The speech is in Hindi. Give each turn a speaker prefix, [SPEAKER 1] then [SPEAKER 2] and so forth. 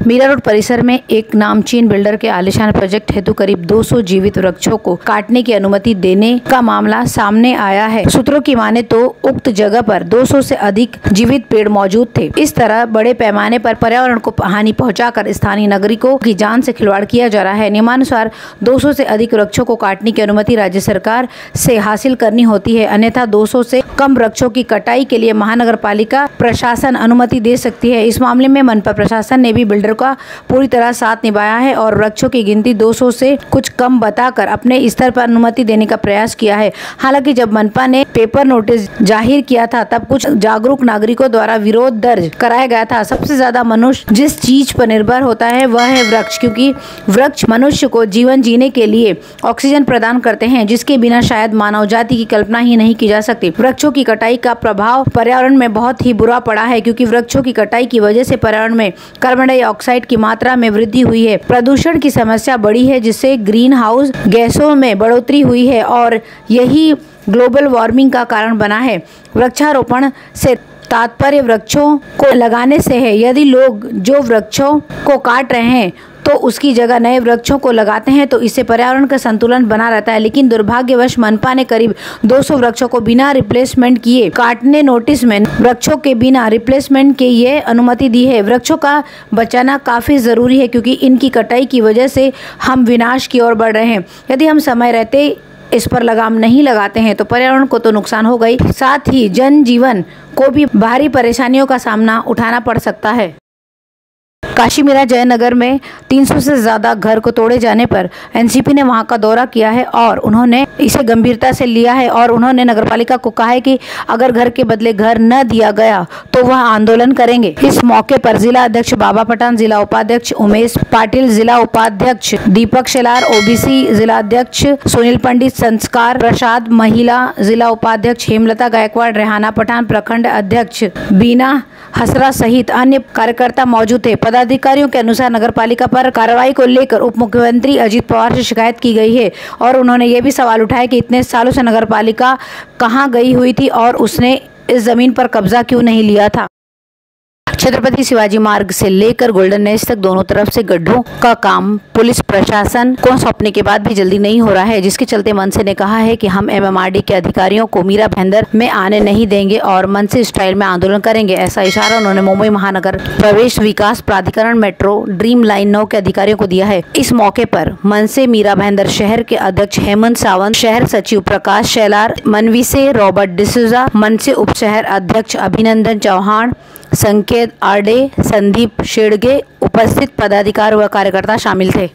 [SPEAKER 1] मीरा रोड परिसर में एक नामचीन बिल्डर के आलीशान प्रोजेक्ट हेतु करीब 200 जीवित वृक्षों को काटने की अनुमति देने का मामला सामने आया है। सूत्रों की माने तो उक्त जगह पर 200 से अधिक जीवित पेड़ मौजूद थे। इस तरह बड़े पैमाने पर पर्यावरण को हानि पहुंचाकर स्थानीय नागरिकों की जान से खिलवाड़ किया जा रहा है। नियमानुसार 200 से अधिक वृक्षों को काटने की अनुमति राज्य सरकार से हासिल करनी होती है, अन्यथा 200 से कम वृक्षों की कटाई के लिए महानगर पालिका प्रशासन अनुमति दे सकती है। इस मामले में मनपा प्रशासन ने भी बिल्डर का पूरी तरह साथ निभाया है और वृक्षों की गिनती 200 से कुछ कम बताकर अपने स्तर पर अनुमति देने का प्रयास किया है। हालांकि जब मनपा ने पेपर नोटिस जाहिर किया था तब कुछ जागरूक नागरिकों द्वारा विरोध दर्ज कराया गया था। सबसे ज्यादा मनुष्य जिस चीज पर निर्भर होता है वह है वृक्ष, क्योंकि वृक्ष मनुष्य को जीवन जीने के लिए ऑक्सीजन प्रदान करते हैं, जिसके बिना शायद मानव जाति की कल्पना ही नहीं की जा सकती। वृक्षों की कटाई का प्रभाव पर्यावरण में बहुत ही बुरा पड़ा है, क्योंकि वृक्षों की कटाई की वजह से पर्यावरण में कार्बन डाइऑक्साइड की मात्रा में वृद्धि हुई है, प्रदूषण की समस्या बढ़ी है, जिससे ग्रीन हाउस गैसों में बढ़ोतरी हुई है और यही ग्लोबल वार्मिंग का कारण बना है। वृक्षारोपण से तात्पर्य वृक्षों को लगाने से है। यदि लोग जो वृक्षों को काट रहे हैं तो उसकी जगह नए वृक्षों को लगाते हैं तो इससे पर्यावरण का संतुलन बना रहता है। लेकिन दुर्भाग्यवश मनपा ने करीब 200 वृक्षों को बिना रिप्लेसमेंट किए काटने नोटिस में वृक्षों के बिना रिप्लेसमेंट के ये अनुमति दी है। वृक्षों का बचाना काफी जरूरी है, क्योंकि इनकी कटाई की वजह से हम विनाश की ओर बढ़ रहे हैं। यदि हम समय रहते इस पर लगाम नहीं लगाते हैं तो पर्यावरण को तो नुकसान हो गई, साथ ही जनजीवन को भी भारी परेशानियों का सामना उठाना पड़ सकता है। काशीमीरा जयनगर में 300 से ज्यादा घर को तोड़े जाने पर एनसीपी ने वहां का दौरा किया है और उन्होंने इसे गंभीरता से लिया है और उन्होंने नगरपालिका को कहा है कि अगर घर के बदले घर न दिया गया तो वह आंदोलन करेंगे। इस मौके पर जिला अध्यक्ष बाबा पठान, जिला उपाध्यक्ष उमेश पाटिल, जिला उपाध्यक्ष दीपक शेलार, ओबीसी जिला अध्यक्ष सुनील पंडित, संस्कार प्रसाद, महिला जिला उपाध्यक्ष हेमलता गायकवाड़, रेहाना पठान, प्रखंड अध्यक्ष बीना हसरा सहित अन्य कार्यकर्ता मौजूद थे। पदाधिकारियों के अनुसार नगरपालिका पर कार्रवाई को लेकर उप मुख्यमंत्री अजित पवार से शिकायत की गई है और उन्होंने ये भी सवाल उठाया कि इतने सालों से नगरपालिका कहां गई हुई थी और उसने इस जमीन पर कब्जा क्यों नहीं लिया था। छत्रपति शिवाजी मार्ग से लेकर गोल्डन नेस तक दोनों तरफ से गड्ढों का काम पुलिस प्रशासन को सौंपने के बाद भी जल्दी नहीं हो रहा है, जिसके चलते मनसे ने कहा है कि हम एमएमआरडी के अधिकारियों को मीरा भाईंदर में आने नहीं देंगे और मनसे स्टाइल में आंदोलन करेंगे। ऐसा इशारा उन्होंने मुंबई महानगर प्रवेश विकास प्राधिकरण मेट्रो ड्रीम लाइन 9 के अधिकारियों को दिया है। इस मौके पर मनसे मीरा भाईंदर शहर के अध्यक्ष हेमंत सावंत, शहर सचिव प्रकाश शेलार, मनवीसे रॉबर्ट डिसूजा, मनसे उप शहर अध्यक्ष अभिनंदन चौहान, संकेत आडे, संदीप शेड़गे, उपस्थित पदाधिकारी व कार्यकर्ता शामिल थे।